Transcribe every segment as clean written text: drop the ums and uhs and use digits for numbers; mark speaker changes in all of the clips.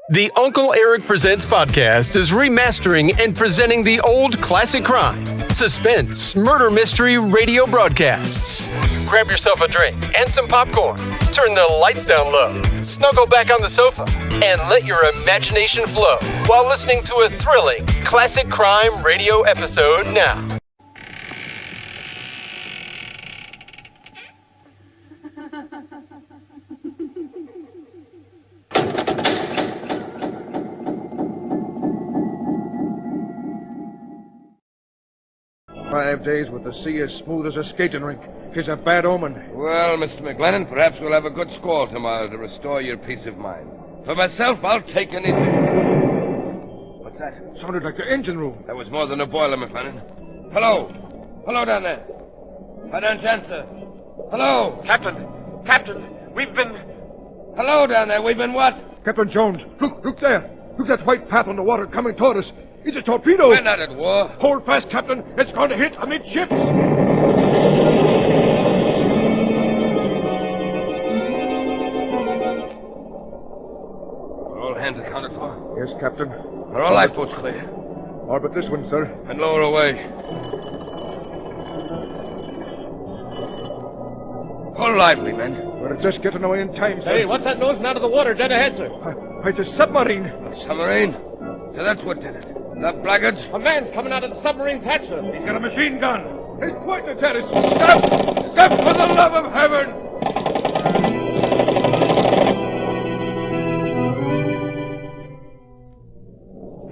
Speaker 1: The Uncle Eric Presents podcast is remastering and presenting the old classic crime, suspense, murder mystery radio broadcasts. Grab yourself a drink and some popcorn, turn the lights down low, snuggle back on the sofa, and let your imagination flow while listening to a thrilling classic crime radio episode now.
Speaker 2: "5 days with the sea as smooth as a skating rink. 'Tis a bad omen."
Speaker 3: Well, Mr. McLennan, perhaps we'll have a good squall tomorrow to restore your peace of mind. For myself, I'll take anything. What's that?
Speaker 2: Sounded like the engine room.
Speaker 3: That was more than a boiler, McLennan. Hello. Hello down there. Why don't you answer? Hello.
Speaker 4: Captain, we've been...
Speaker 3: Hello down there. We've been what?
Speaker 2: Captain Jones, look there. Look at that white path on the water coming toward us. It's a torpedo.
Speaker 3: We're not at war.
Speaker 2: Hold fast, Captain. It's going to hit amidships.
Speaker 3: Are all hands accounted for?
Speaker 2: Yes, Captain.
Speaker 3: Are all lifeboats clear?
Speaker 2: All but this one, sir.
Speaker 3: And lower away. Hold lively, men.
Speaker 2: We're just getting away in time, sir.
Speaker 4: Hey, what's that nosing out of the water dead ahead, sir?
Speaker 2: It's a submarine.
Speaker 3: A submarine? So that's what did it. The blackguards?
Speaker 4: A man's coming out of the submarine hatch, sir.
Speaker 2: He's got a machine gun. He's pointing at us.
Speaker 3: Stop! Stop, for the love of heaven!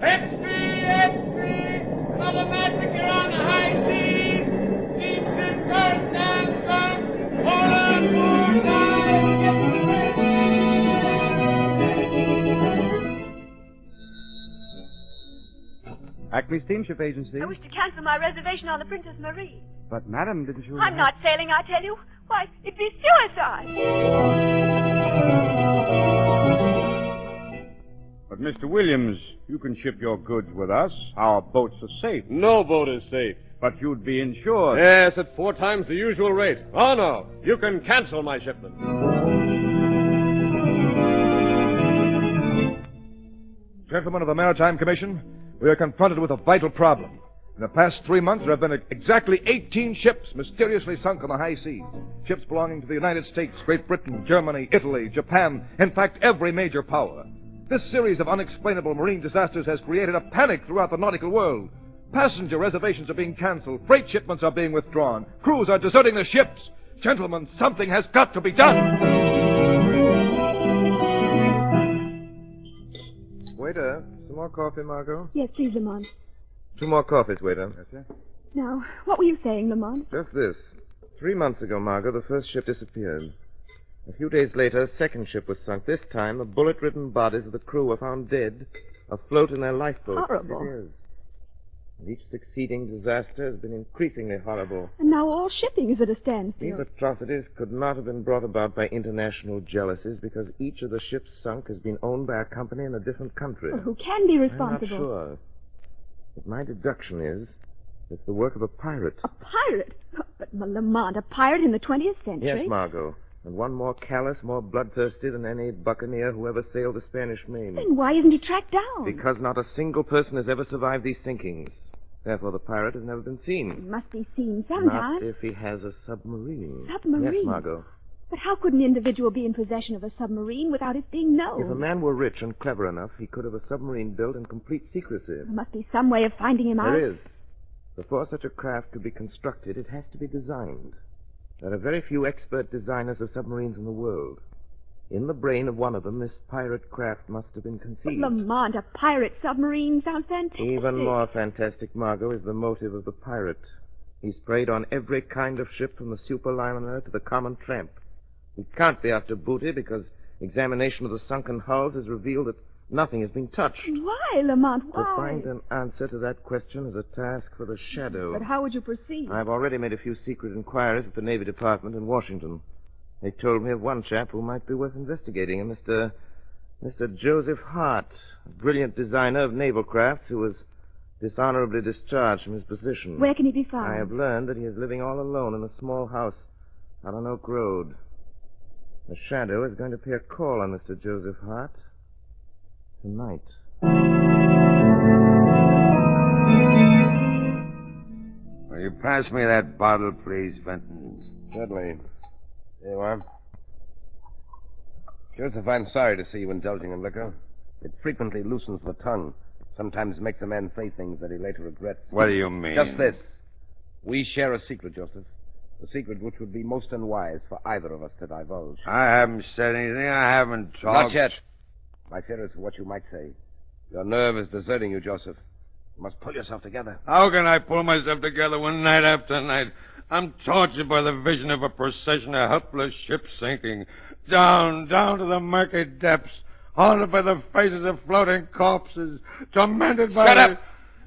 Speaker 5: Extreme! Another massacre on the high seas! Deep in current sandstorm! Hold on, poor guys!
Speaker 6: Acme Steamship Agency.
Speaker 7: I wish to cancel my reservation on the Princess Marie.
Speaker 6: But, madam, didn't you...
Speaker 7: I'm not sailing, I tell you. Why, it'd be suicide.
Speaker 6: But, Mr. Williams, you can ship your goods with us. Our boats are safe.
Speaker 4: No boat is safe.
Speaker 6: But you'd be insured.
Speaker 4: Yes, at 4 times the usual rate. Oh, no. You can cancel my shipment.
Speaker 2: Gentlemen of the Maritime Commission, we are confronted with a vital problem. In the past 3 months, there have been exactly 18 ships mysteriously sunk on the high seas. Ships belonging to the United States, Great Britain, Germany, Italy, Japan, in fact, every major power. This series of unexplainable marine disasters has created a panic throughout the nautical world. Passenger reservations are being canceled. Freight shipments are being withdrawn. Crews are deserting the ships. Gentlemen, something has got to be done.
Speaker 8: Waiter, some more coffee, Margot?
Speaker 9: Yes, please, Lamont.
Speaker 8: 2 more coffees, waiter.
Speaker 6: Yes, sir.
Speaker 9: Now, what were you saying, Lamont?
Speaker 8: Just this. 3 months ago, Margot, the first ship disappeared. A few days later, a second ship was sunk. This time, the bullet-ridden bodies of the crew were found dead, afloat in their lifeboats.
Speaker 9: Horrible.
Speaker 8: It is. And each succeeding disaster has been increasingly horrible.
Speaker 9: And now all shipping is at a standstill.
Speaker 8: These atrocities could not have been brought about by international jealousies because each of the ships sunk has been owned by a company in a different country.
Speaker 9: Well, who can be responsible?
Speaker 8: I'm not sure. But my deduction is it's the work of a pirate.
Speaker 9: A pirate? But, Lamont, a pirate in the 20th century?
Speaker 8: Yes, Margot. And one more callous, more bloodthirsty than any buccaneer who ever sailed the Spanish Main.
Speaker 9: Then why isn't he tracked down?
Speaker 8: Because not a single person has ever survived these sinkings. Therefore, the pirate has never been
Speaker 9: He
Speaker 8: seen.
Speaker 9: must be seen sometime.
Speaker 8: Not if he has a submarine.
Speaker 9: Submarine?
Speaker 8: Yes, Margot.
Speaker 9: But how could an individual be in possession of a submarine without it being known?
Speaker 8: If a man were rich and clever enough, he could have a submarine built in complete secrecy.
Speaker 9: There must be some way of finding him out.
Speaker 8: There is. Before such a craft could be constructed, it has to be designed. There are very few expert designers of submarines in the world. In the brain of one of them, this pirate craft must have been
Speaker 9: But
Speaker 8: conceived.
Speaker 9: Lamont, a pirate submarine sounds fantastic.
Speaker 8: Even more fantastic, Margot, is the motive of the pirate. He's preyed on every kind of ship from the superliner to the common tramp. He can't be after booty because examination of the sunken hulls has revealed that nothing has been touched.
Speaker 9: Why, Lamont, why?
Speaker 8: To find an answer to that question is a task for the Shadow.
Speaker 9: But how would you proceed?
Speaker 8: I've already made a few secret inquiries at the Navy Department in Washington. They told me of one chap who might be worth investigating, a Mr. Joseph Hart, a brilliant designer of naval crafts who was dishonorably discharged from his position.
Speaker 9: Where can he be found?
Speaker 8: I have learned that he is living all alone in a small house out on Oak Road. The Shadow is going to pay a call on Mr. Joseph Hart. tonight.
Speaker 3: Will you pass me that bottle, please, Benton?
Speaker 10: Certainly. There you are. Joseph, I'm sorry to see you indulging in liquor. It frequently loosens the tongue. Sometimes makes a man say things that he later regrets.
Speaker 6: What do you mean?
Speaker 10: Just this. We share a secret, Joseph. A secret which would be most unwise for either of us to divulge.
Speaker 6: I haven't said anything. I haven't talked.
Speaker 10: Not yet. My fear is for what you might say. Your nerve is deserting you, Joseph. You must pull yourself together.
Speaker 6: How can I pull myself together when night after night I'm tortured by the vision of a procession of helpless ships sinking down to the murky depths, haunted by the faces of floating corpses, tormented by...
Speaker 10: Shut up!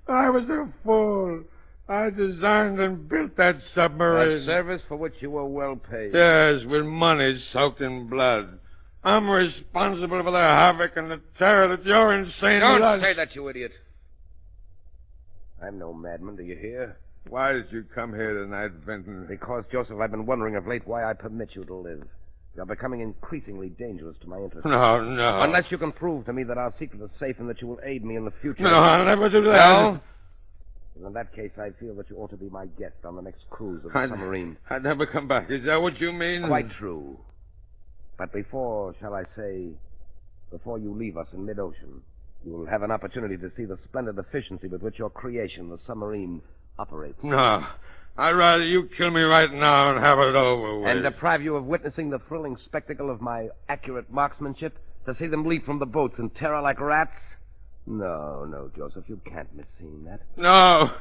Speaker 6: I was a fool. I designed and built that submarine.
Speaker 10: A service for which you were well paid.
Speaker 6: Yes, with money soaked in blood. I'm responsible for the havoc and the terror that your insane...
Speaker 10: Don't say that, you idiot. I'm no madman, do you hear?
Speaker 6: Why did you come here tonight, Benton?
Speaker 10: Because, Joseph, I've been wondering of late why I permit you to live. You're becoming increasingly dangerous to my interests.
Speaker 6: No.
Speaker 10: Unless you can prove to me that our secret is safe and that you will aid me in the future.
Speaker 6: No, I'll never do that.
Speaker 10: No? In that case, I feel that you ought to be my guest on the next cruise of the submarine.
Speaker 6: I'd never come back. Is that what you mean?
Speaker 10: Quite true. But before you leave us in mid-ocean, you will have an opportunity to see the splendid efficiency with which your creation, the submarine, operates.
Speaker 6: No. I'd rather you kill me right now and have it over with.
Speaker 10: And deprive you of witnessing the thrilling spectacle of my accurate marksmanship? To see them leap from the boats in terror like rats? No, Joseph, you can't miss seeing that.
Speaker 6: No.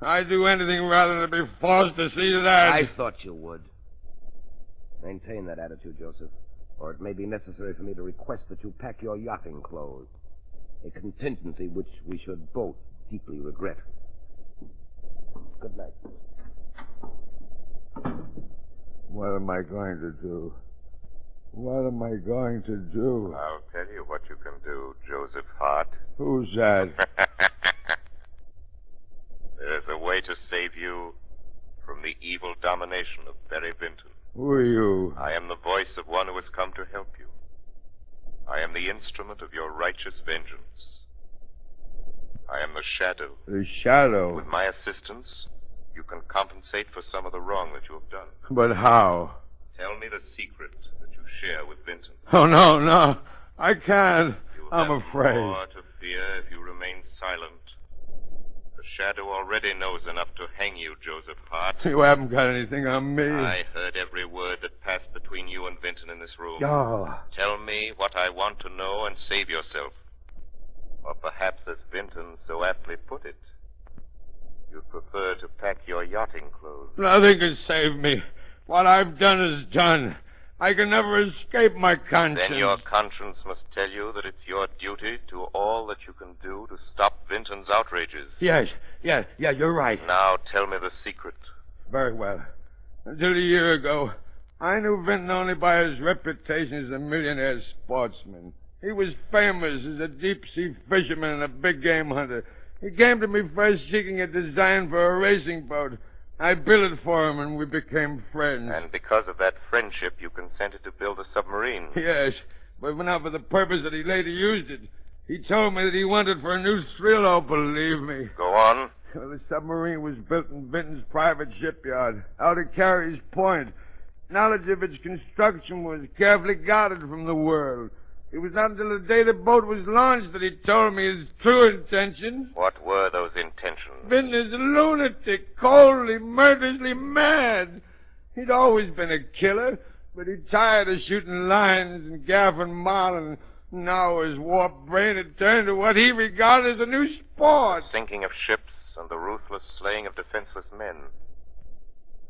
Speaker 6: I'd do anything rather than be forced to see that.
Speaker 10: I thought you would. Maintain that attitude, Joseph, or it may be necessary for me to request that you pack your yachting clothes. A contingency which we should both deeply regret. Good night.
Speaker 6: What am I going to do? What am I going to do?
Speaker 11: I'll tell you what you can do, Joseph Hart.
Speaker 6: Who's that?
Speaker 11: There's a way to save you from the evil domination of Barry Vinton.
Speaker 6: Who are you?
Speaker 11: I am the voice of one who has come to help you. I am the instrument of your righteous vengeance. I am the Shadow.
Speaker 6: The Shadow?
Speaker 11: With my assistance, you can compensate for some of the wrong that you have done.
Speaker 6: But how?
Speaker 11: Tell me the secret that you share with Vinton.
Speaker 6: Oh, no. I can't. I'm
Speaker 11: You'll have
Speaker 6: afraid.
Speaker 11: more to fear if you remain silent. The Shadow already knows enough to hang you, Joseph Hart.
Speaker 6: You haven't got anything on me.
Speaker 11: I heard every word that passed between you and Vinton in this room.
Speaker 6: Oh.
Speaker 11: Tell me what I want to know and save yourself. Or perhaps, as Vinton so aptly put it, you'd prefer to pack your yachting clothes.
Speaker 6: Nothing can save me. What I've done is done. I can never escape my conscience.
Speaker 11: Then your conscience must tell you that it's your duty to all that you can do to stop Vinton's outrages.
Speaker 6: Yes, you're right.
Speaker 11: Now tell me the secret.
Speaker 6: Very well. Until a year ago, I knew Vinton only by his reputation as a millionaire sportsman. He was famous as a deep-sea fisherman and a big-game hunter. He came to me first seeking a design for a racing boat. I built it for him, and we became friends.
Speaker 11: And because of that friendship, you consented to build a submarine.
Speaker 6: Yes, but not for the purpose that he later used it. He told me that he wanted for a new thrill. Oh, believe me.
Speaker 11: Go on.
Speaker 6: Well, the submarine was built in Vinton's private shipyard, out at Carey's Point. Knowledge of its construction was carefully guarded from the world. It was not until the day the boat was launched that he told me his true intentions.
Speaker 11: What were those intentions?
Speaker 6: Vinton is a lunatic, coldly, murderously mad. He'd always been a killer, but he tired of shooting lines and gaffing marlin. Now his warped brain had turned to what he regarded as a new sport.
Speaker 11: The sinking of ships and the ruthless slaying of defenseless men.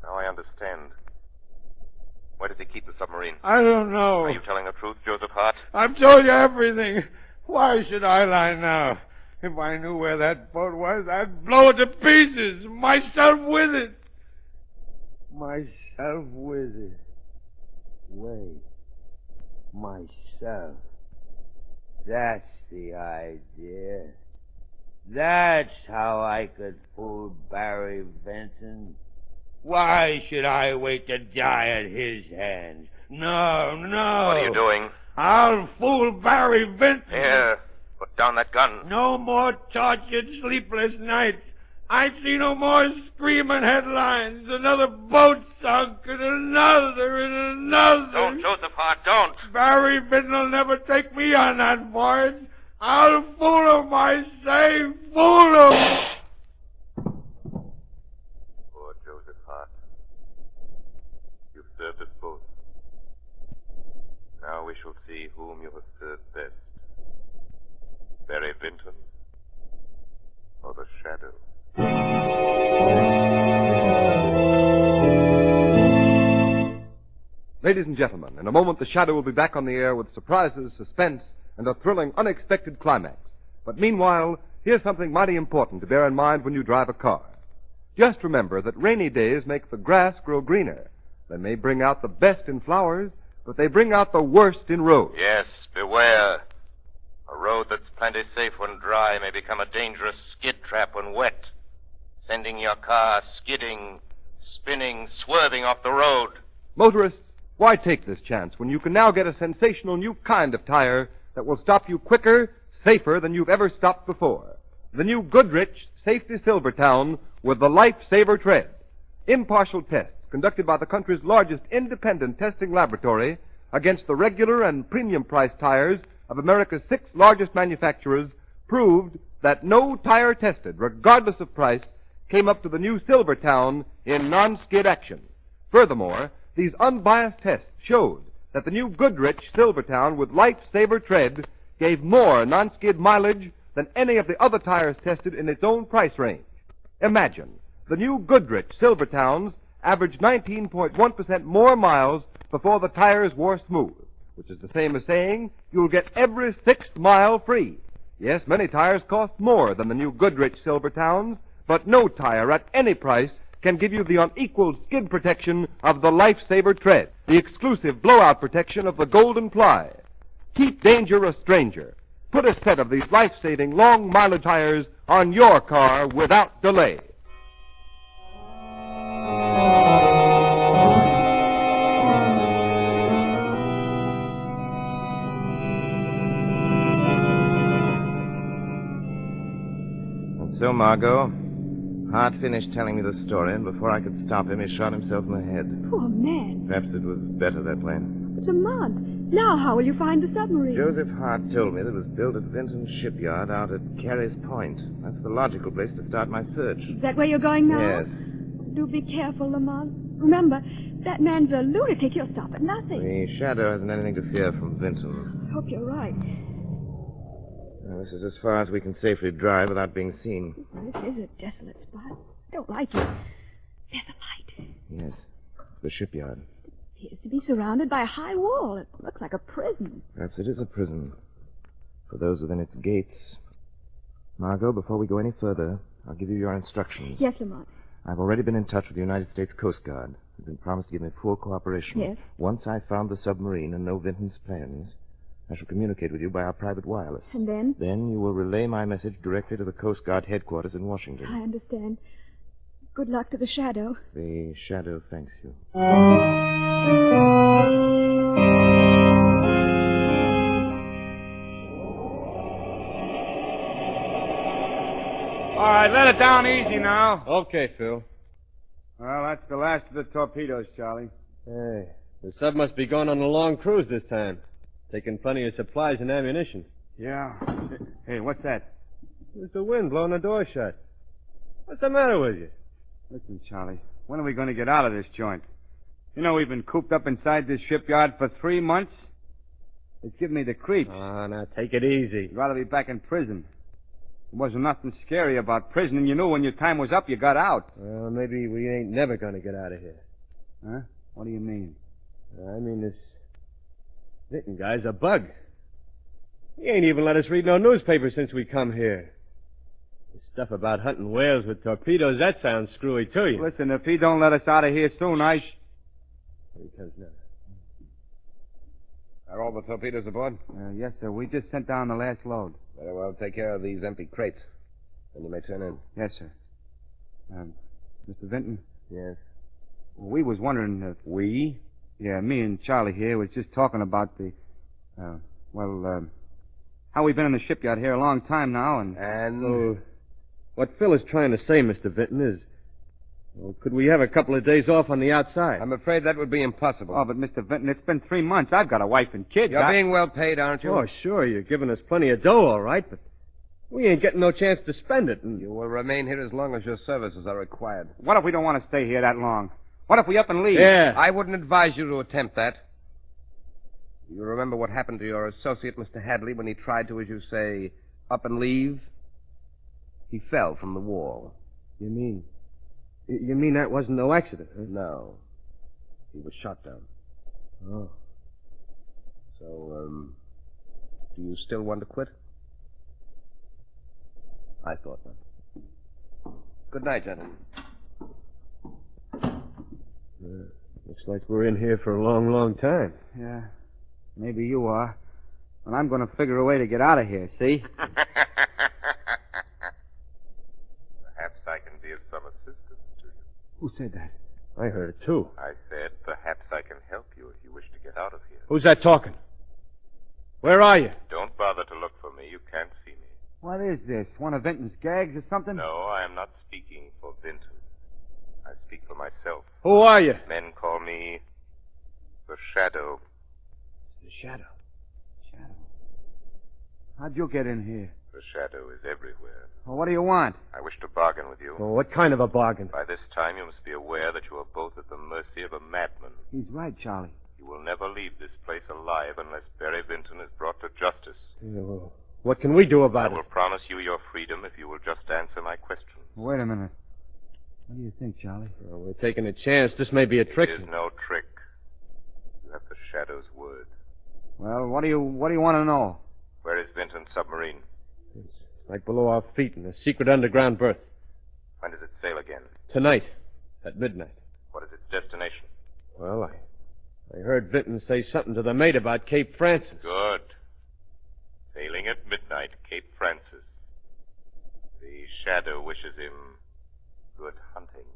Speaker 11: Now I understand. Where does he keep the submarine?
Speaker 6: I don't know.
Speaker 11: Are you telling the truth, Joseph Hart?
Speaker 6: I've told you everything. Why should I lie now? If I knew where that boat was, I'd blow it to pieces. Myself with it. Myself with it. Wait. Myself. That's the idea. That's how I could fool Barry Vinton. Why should I wait to die at his hands? No.
Speaker 11: What are you doing?
Speaker 6: I'll fool Barry Vinton.
Speaker 11: Here. Put down that gun.
Speaker 6: No more tortured, sleepless nights. I see no more screaming headlines. Another boat sunk, and another, and another.
Speaker 11: Don't, Joseph Hart, don't.
Speaker 6: Barry Vinton will never take me on that voyage. I'll fool him, I say, fool him.
Speaker 11: Poor Joseph Hart. You've served us both. Now we shall see whom you have served best. Barry Vinton or the Shadow.
Speaker 2: Ladies and gentlemen, in a moment the Shadow will be back on the air with surprises, suspense, and a thrilling, unexpected climax. But meanwhile, here's something mighty important to bear in mind when you drive a car. Just remember that rainy days make the grass grow greener. They may bring out the best in flowers, but they bring out the worst in roads.
Speaker 11: Yes, beware. A road that's plenty safe when dry may become a dangerous skid trap when wet, sending your car skidding, spinning, swerving off the road.
Speaker 2: Motorists, why take this chance when you can now get a sensational new kind of tire that will stop you quicker, safer than you've ever stopped before? The new Goodrich Safety Silvertown with the Lifesaver Tread. Impartial tests conducted by the country's largest independent testing laboratory against the regular and premium price tires of America's 6 largest manufacturers proved that no tire tested, regardless of price, came up to the new Silvertown in non-skid action. Furthermore, these unbiased tests showed that the new Goodrich Silvertown with Lifesaver Tread gave more non-skid mileage than any of the other tires tested in its own price range. Imagine, the new Goodrich Silvertowns averaged 19.1% more miles before the tires wore smooth, which is the same as saying you'll get every 6th mile free. Yes, many tires cost more than the new Goodrich Silvertowns, but no tire at any price can give you the unequaled skid protection of the Lifesaver Tread, the exclusive blowout protection of the Golden Ply. Keep danger a stranger. Put a set of these life-saving long-mileage tires on your car without delay.
Speaker 8: So, Margot, Hart finished telling me the story, and before I could stop him, he shot himself in the head.
Speaker 9: Poor man.
Speaker 8: Perhaps it was better that way.
Speaker 9: It's a month. Now how will you find the submarine?
Speaker 8: Joseph Hart told me that it was built at Vinton's shipyard out at Carey's Point. That's the logical place to start my search.
Speaker 9: Is that where you're going now?
Speaker 8: Yes.
Speaker 9: Do be careful, Lamont. Remember, that man's a lunatic. He'll stop at nothing.
Speaker 8: The Shadow hasn't anything to fear from Vinton.
Speaker 9: I hope you're right.
Speaker 8: Now, this is as far as we can safely drive without being seen.
Speaker 9: This is a desolate spot. I don't like it. There's a light.
Speaker 8: Yes, the shipyard.
Speaker 9: It appears to be surrounded by a high wall. It looks like a prison.
Speaker 8: Perhaps it is a prison for those within its gates. Margot, before we go any further, I'll give you your instructions.
Speaker 9: Yes, Lamont.
Speaker 8: I've already been in touch with the United States Coast Guard. They've been promised to give me full cooperation.
Speaker 9: Yes.
Speaker 8: Once I've found the submarine and know Vinton's plans, I shall communicate with you by our private wireless.
Speaker 9: And then?
Speaker 8: Then you will relay my message directly to the Coast Guard headquarters in Washington.
Speaker 9: I understand. Good luck to the Shadow.
Speaker 8: The Shadow thanks you.
Speaker 6: All right, let it down easy now.
Speaker 4: Okay, Phil.
Speaker 6: Well, that's the last of the torpedoes, Charlie.
Speaker 4: Hey, the sub must be going on a long cruise this time. Taking plenty of supplies and ammunition.
Speaker 6: Yeah. Hey, what's that?
Speaker 4: It's the wind blowing the door shut. What's the matter with you?
Speaker 6: Listen, Charlie, when are we going to get out of this joint? You know, we've been cooped up inside this shipyard for 3 months. It's giving me the creeps.
Speaker 4: Oh, now take it easy.
Speaker 6: I'd rather be back in prison. There wasn't nothing scary about prison, and you knew when your time was up, you got out.
Speaker 4: Well, maybe we ain't never going to get out of here.
Speaker 6: Huh? What do you mean?
Speaker 4: I mean, this Vinton guy's a bug. He ain't even let us read no newspaper since we come here. The stuff about hunting whales with torpedoes, that sounds screwy to you.
Speaker 6: Listen, if he don't let us out of here soon,
Speaker 4: Here he comes now.
Speaker 10: Are all the torpedoes aboard?
Speaker 6: Yes, sir. We just sent down the last load.
Speaker 10: Very well, take care of these empty crates. Then you may turn in.
Speaker 6: Yes, sir. Mr. Vinton?
Speaker 8: Yes?
Speaker 6: We was wondering if... We? Yeah, me and Charlie here was just talking about the...
Speaker 12: How we've been in the shipyard here a long time now, and...
Speaker 4: So, what Phil is trying to say, Mr. Vinton, is... Well, could we have a couple of days off on the outside?
Speaker 10: I'm afraid that would be impossible.
Speaker 12: Oh, but Mr. Vinton, it's been 3 months. I've got a wife and kids.
Speaker 10: You're being well paid, aren't you?
Speaker 4: Oh, sure. You're giving us plenty of dough, all right, but we ain't getting no chance to spend it. And...
Speaker 10: You will remain here as long as your services are required.
Speaker 12: What if we don't want to stay here that long? What if we up and leave?
Speaker 4: Yeah.
Speaker 10: I wouldn't advise you to attempt that. You remember what happened to your associate, Mr. Hadley, when he tried to, as you say, up and leave? He fell from the wall.
Speaker 4: You mean that wasn't no accident, huh?
Speaker 10: No. He was shot down.
Speaker 4: Oh.
Speaker 10: So, do you still want to quit? I thought not. Good night, gentlemen.
Speaker 4: Looks like we're in here for a long, long time.
Speaker 12: Yeah. Maybe you are. But I'm going to figure a way to get out of here, see?
Speaker 11: Perhaps I can be of some assistance to you.
Speaker 12: Who said that?
Speaker 4: I heard it, too.
Speaker 11: I said perhaps I can help you if you wish to get out of here.
Speaker 4: Who's that talking? Where are you?
Speaker 11: Don't bother to look for me. You can't see me.
Speaker 12: What is this? One of Vinton's gags or something?
Speaker 11: No, I am not speaking for Vinton. I speak for myself.
Speaker 4: Who are you?
Speaker 11: Men call me the Shadow.
Speaker 12: The Shadow. Shadow. How'd you get in here?
Speaker 11: The Shadow is everywhere.
Speaker 12: Well, what do you want?
Speaker 11: I wish to bargain with you.
Speaker 4: Well, what kind of a bargain?
Speaker 11: By this time, you must be aware that you are both at the mercy of a madman.
Speaker 12: He's right, Charlie.
Speaker 11: You will never leave this place alive unless Barry Vinton is brought to justice.
Speaker 4: Yeah, well, what can we do about
Speaker 11: I will promise you your freedom if you will just answer my questions.
Speaker 12: Wait a minute. What do you think, Charlie?
Speaker 4: Well, we're taking a chance. This may be a trick.
Speaker 11: It is no trick. You have the Shadow's word.
Speaker 12: Well, what do you want to know?
Speaker 11: Where is Vinton's submarine?
Speaker 4: It's like below our feet in a secret underground berth.
Speaker 11: When does it sail again?
Speaker 4: Tonight, at midnight.
Speaker 11: What is its destination?
Speaker 4: Well, I heard Vinton say something to the mate about Cape Francis.
Speaker 11: Good. Sailing at midnight, Cape Francis. The Shadow wishes him good hunting.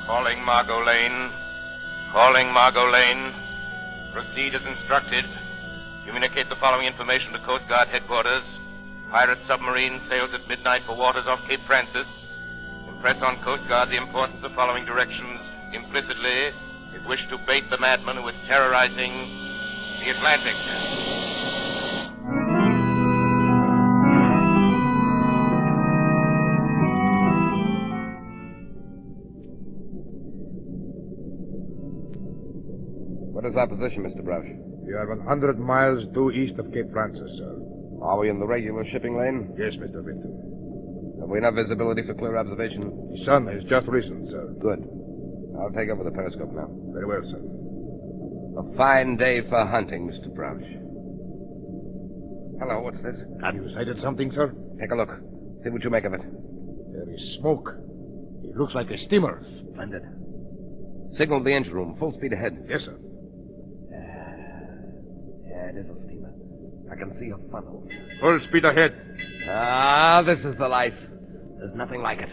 Speaker 11: Calling Margot Lane. Calling Margot Lane. Proceed as instructed. Communicate the following information to Coast Guard headquarters. Pirate submarine sails at midnight for waters off Cape Francis. Impress on Coast Guard the importance of following directions implicitly if wish to bait the madman who is terrorizing the Atlantic.
Speaker 10: What is our position, Mr. Brush?
Speaker 2: We are 100 miles due east of Cape Francis, sir.
Speaker 10: Are we in the regular shipping lane?
Speaker 2: Yes, Mr. Vinton.
Speaker 10: Have we enough visibility for clear observation?
Speaker 2: The sun has just risen, sir.
Speaker 10: Good. I'll take over the periscope now.
Speaker 2: Very well, sir.
Speaker 10: A fine day for hunting, Mr. Brush. Hello, what's this?
Speaker 2: Have you sighted something, sir?
Speaker 10: Take a look. See what you make of it.
Speaker 2: There is smoke. It looks like a steamer.
Speaker 10: Splendid. Signal the engine room. Full speed ahead.
Speaker 2: Yes, sir.
Speaker 10: Yeah, it is a steamer. I can see a funnel.
Speaker 2: Full speed ahead.
Speaker 10: Ah, this is the life. There's nothing like it.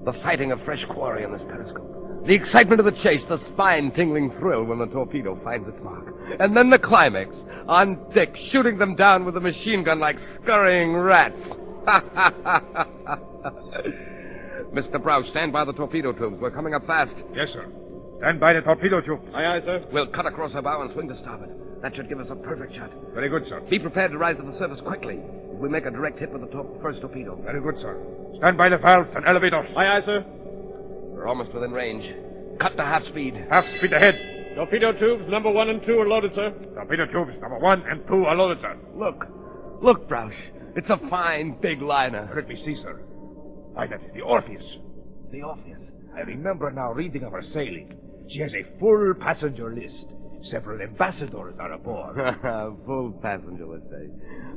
Speaker 10: The sighting of fresh quarry in this periscope. The excitement of the chase, the spine-tingling thrill when the torpedo finds its mark. And then the climax, on deck, shooting them down with a machine gun like scurrying rats. Mr. Browse, stand by the torpedo tubes. We're coming up fast.
Speaker 2: Yes, sir. Stand by the torpedo tube.
Speaker 4: Aye, aye, sir.
Speaker 10: We'll cut across our bow and swing to starboard. That should give us a perfect shot.
Speaker 2: Very good, sir.
Speaker 10: Be prepared to rise to the surface quickly. If we make a direct hit with the first torpedo.
Speaker 2: Very good, sir. Stand by the valves and elevators.
Speaker 4: Aye, aye, sir.
Speaker 10: We're almost within range. Cut to half speed.
Speaker 2: Half speed ahead.
Speaker 4: Torpedo tubes number 1 and 2 are loaded, sir.
Speaker 2: Torpedo tubes number 1 and 2 are loaded, sir.
Speaker 10: Look, Browse. It's a fine, big liner.
Speaker 2: Let me see, sir. Why, that is the Orpheus.
Speaker 10: The Orpheus.
Speaker 2: I remember now reading of her sailing. She has a full passenger list. Several ambassadors are aboard.
Speaker 10: Full passenger list, eh?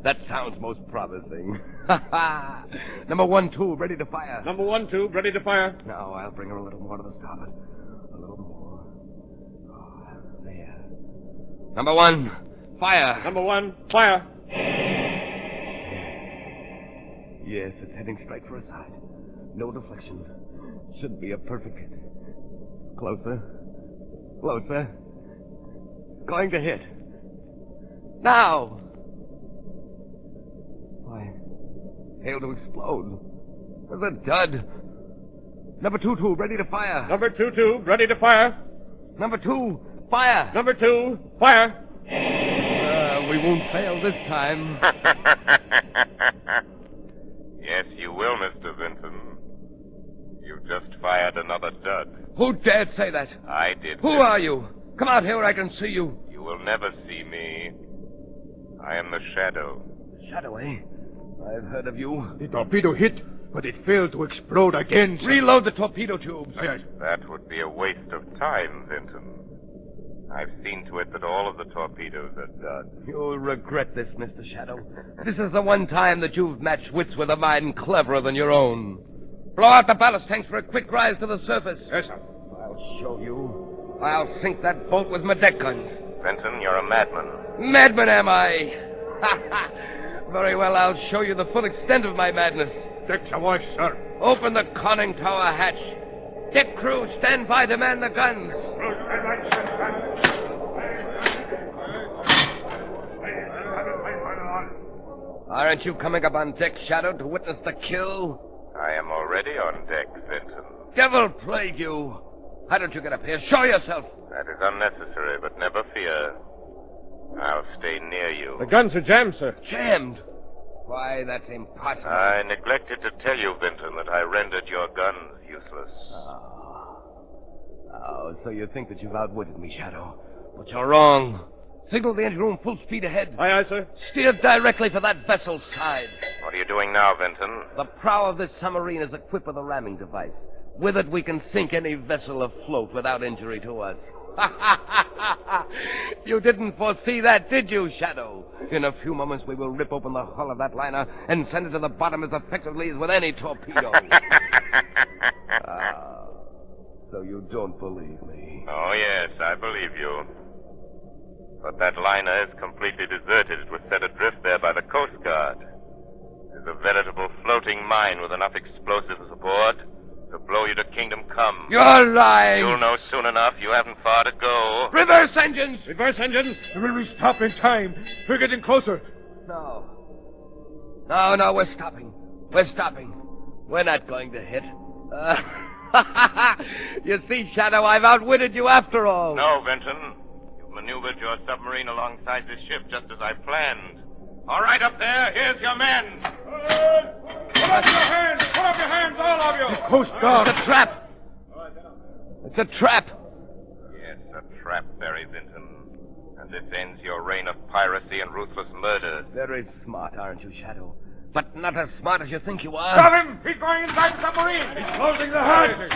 Speaker 10: That sounds most promising. Number 1 tube, ready to fire.
Speaker 4: Number 1 tube, ready to fire.
Speaker 10: Now, I'll bring her a little more to the starboard. A little more. Oh, there. Number 1, fire.
Speaker 4: Number 1, fire.
Speaker 10: Yes, it's heading straight for a side. No deflection.
Speaker 8: Should be a perfect hit. Closer. Closer. Going to hit. Now! Why, failed to explode. There's a dud. Number 2-2, ready to fire.
Speaker 4: Number 2-2, ready to fire.
Speaker 8: Number 2, fire.
Speaker 4: Number 2, fire.
Speaker 8: We won't fail this time.
Speaker 11: Yes, you will, Mr. Vinton. You just fired another dud.
Speaker 8: Who dared say that?
Speaker 11: I did.
Speaker 8: Who are you? Come out here where I can see you.
Speaker 11: You will never see me. I am the Shadow.
Speaker 8: Shadow, eh? I've heard of you.
Speaker 2: The torpedo hit, but it failed to explode again, sir.
Speaker 8: Reload the torpedo tubes.
Speaker 2: Aye, aye.
Speaker 11: That would be a waste of time, Vinton. I've seen to it that all of the torpedoes are dud.
Speaker 8: You'll regret this, Mr. Shadow. This is the one time that you've matched wits with a mind cleverer than your own. Blow out the ballast tanks for a quick rise to the surface.
Speaker 2: Yes, sir.
Speaker 8: I'll show you. I'll sink that boat with my deck guns.
Speaker 11: Vinton, you're a madman.
Speaker 8: Madman, am I? Very well, I'll show you the full extent of my madness.
Speaker 2: Deck's awash, sir.
Speaker 8: Open the conning tower hatch. Deck crew, stand by to man the guns. Aren't you coming up on deck, Shadow, to witness the kill?
Speaker 11: I am already on deck, Vinton.
Speaker 8: Devil plague you! Why don't you get up here? Show yourself!
Speaker 11: That is unnecessary, but never fear. I'll stay near you.
Speaker 4: The guns are jammed, sir.
Speaker 8: Jammed? Why, that's impossible.
Speaker 11: I neglected to tell you, Vinton, that I rendered your guns useless.
Speaker 8: Oh, so you think that you've outwitted me, Shadow. But you're wrong. Signal the engine room full speed ahead.
Speaker 4: Aye, aye, sir.
Speaker 8: Steer directly for that vessel's side.
Speaker 11: What are you doing now, Vinton?
Speaker 8: The prow of this submarine is equipped with a ramming device. With it, we can sink any vessel afloat without injury to us. You didn't foresee that, did you, Shadow? In a few moments, we will rip open the hull of that liner and send it to the bottom as effectively as with any torpedo. So you don't believe me?
Speaker 11: Oh, yes, I believe you. But that liner is completely deserted. It was set adrift there by the Coast Guard. It's a veritable floating mine with enough explosives aboard to blow you to kingdom come.
Speaker 8: You're lying!
Speaker 11: You'll know soon enough. You haven't far to go.
Speaker 8: Reverse engines!
Speaker 4: Reverse engines!
Speaker 2: Will we stop in time? We're getting closer.
Speaker 8: No, we're stopping. We're stopping. We're not going to hit. You see, Shadow, I've outwitted you after all.
Speaker 11: No, Vinton. You've maneuvered your submarine alongside this ship just as I planned. All right, up there. Here's your men.
Speaker 2: Put up your hands! Put up your hands, all of you! The Coast Guard!
Speaker 8: It's a trap! It's a trap!
Speaker 11: Yes, a trap, Barry Vinton. And this ends your reign of piracy and ruthless murder.
Speaker 8: Very smart, aren't you, Shadow? But not as smart as you think you are.
Speaker 2: Stop him! He's going inside the submarine! He's closing the hatch!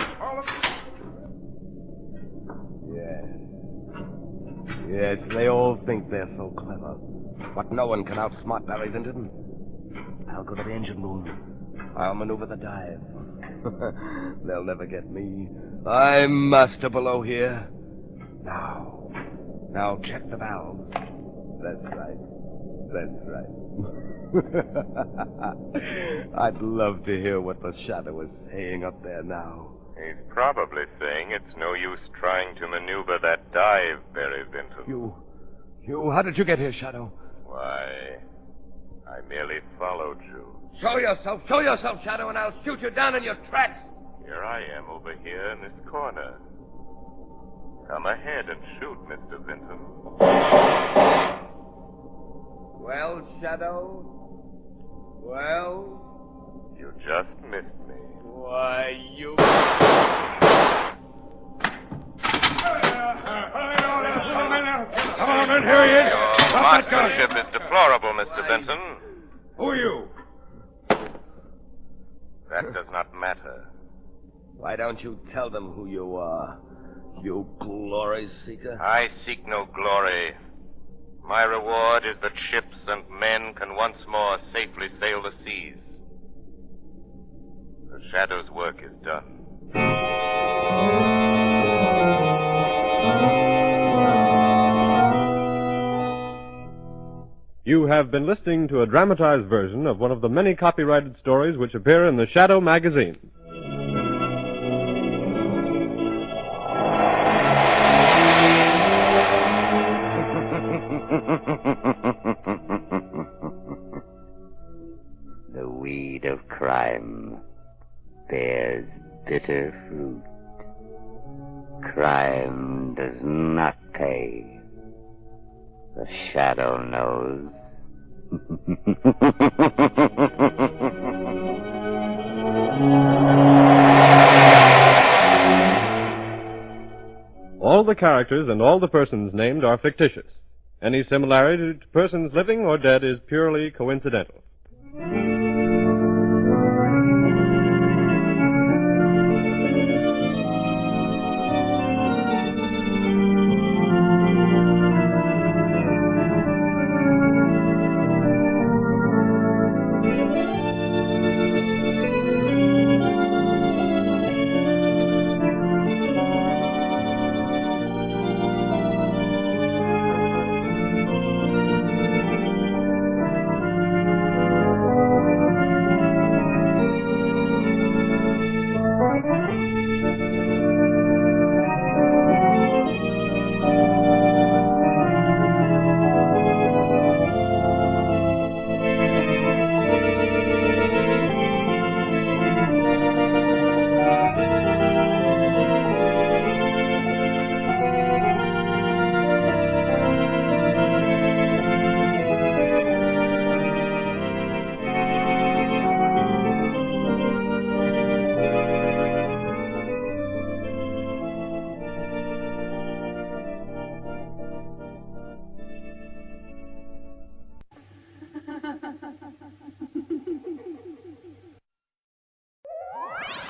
Speaker 8: Yes, they all think they're so clever. But no one can outsmart Barry Vinton. I'll go to the engine room. I'll maneuver the dive. They'll never get me. I'm master below here. Now check the valves. That's right. I'd love to hear what the Shadow is saying up there now.
Speaker 11: He's probably saying it's no use trying to maneuver that dive, Barry Vinton.
Speaker 8: You, how did you get here, Shadow?
Speaker 11: Why, I merely followed you.
Speaker 8: Show yourself, Shadow, and I'll shoot you down in your tracks.
Speaker 11: Here I am over here in this corner. Come ahead and shoot, Mr. Vinton.
Speaker 8: Well, Shadow? Well?
Speaker 11: You just missed me.
Speaker 8: Why, you...
Speaker 2: Come on, men, here he is!
Speaker 11: Your
Speaker 2: Stop that gun!
Speaker 11: marksmanship is deplorable, Mr. Vinton.
Speaker 2: Who are you?
Speaker 11: That does not matter.
Speaker 8: Why don't you tell them who you are, you glory seeker?
Speaker 11: I seek no glory. My reward is that ships and men can once more safely sail the seas. The Shadow's work is done.
Speaker 4: You have been listening to a dramatized version of one of the many copyrighted stories which appear in the Shadow magazine.
Speaker 13: The weed of crime bears bitter fruit. Crime does not pay. The shadow knows.
Speaker 4: All the characters and all the persons named are fictitious. Any similarity to persons living or dead is purely coincidental.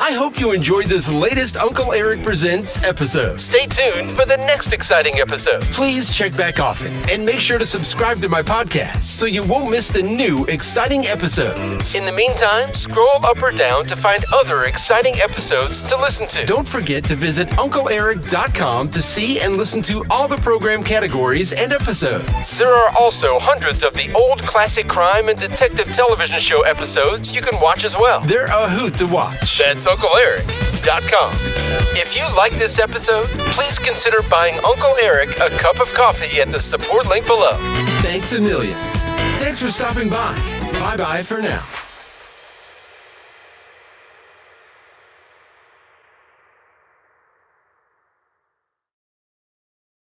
Speaker 1: I hope you enjoyed this latest Uncle Eric Presents episode. Stay tuned for the next exciting episode. Please check back often and make sure to subscribe to my podcast so you won't miss the new exciting episodes. In the meantime, scroll up or down to find other exciting episodes to listen to. Don't forget to visit UncleEric.com to see and listen to all the program categories and episodes. There are also hundreds of the old classic crime and detective television show episodes you can watch as well. They're a hoot to watch. That's UncleEric.com. If you like this episode, please consider buying Uncle Eric a cup of coffee at the support link below. Thanks a million. Thanks for stopping by. Bye-bye for now.